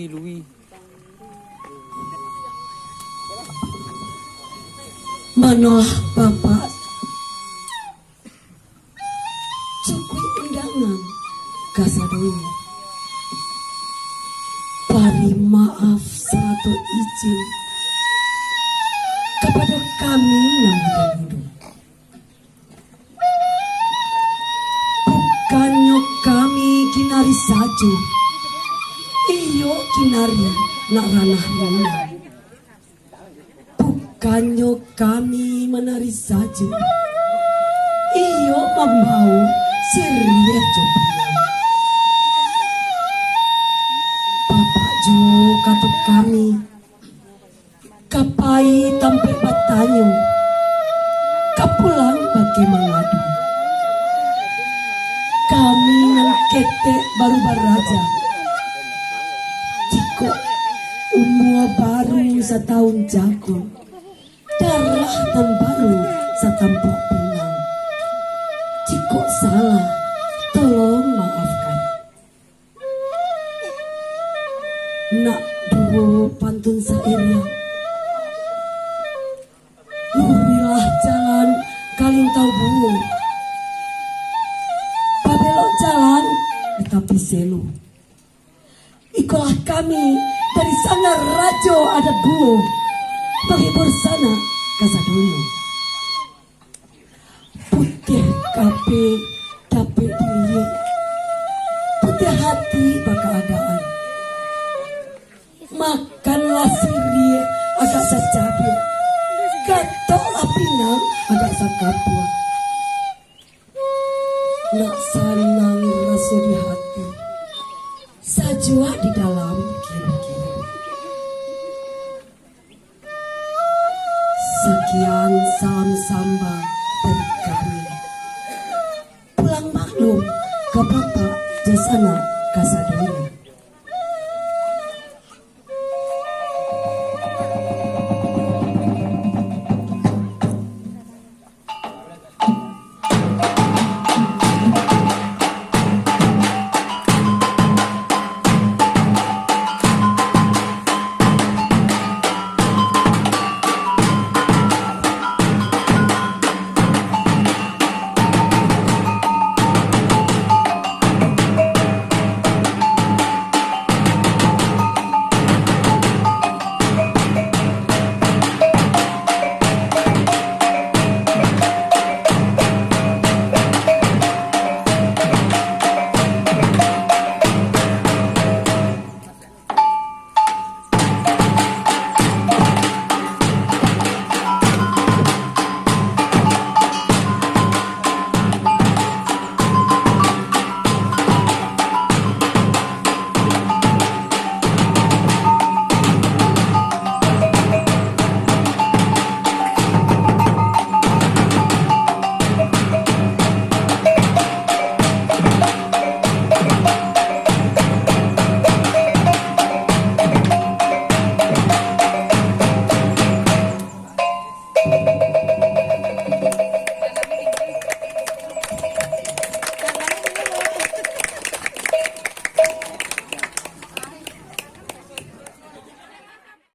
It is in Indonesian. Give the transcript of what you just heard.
lui. Manalah Bapak cukui undangan kasadaya. Pari maaf seratu izin kepada kami yang hidup. Bukannya kami kinari saja, iyo kinari nak ranah rana. Bukannya kami menari saja, iyo membawa sirih jombinan. Bapak jo kata kami, kapai tampil batanyo, kapulang bagi mengadu. Kami nan ketek baru baraja, jiko umur baru setahun jago, darah tan baru setampuk pinang. Jiko salah, tolong maafkan. Nak duo pantun sairnya, lurilah jalan kaling tau bungo, pabelok jalan tetapi selu. Ikulah kami dari Sanggar Rajo Adat Buo, menghibur sana Kasadoyo. Putih kape tapi diri, putih hati keadaan. Makanlah siri agak secabi, gatoklah pinang agak sakapua. Nak sanang rasa di hati, sajua di dalam kiri-kiri. Sekian salam samba dari kami. Pulang maklum ke Bapak di sana Kasadoyo.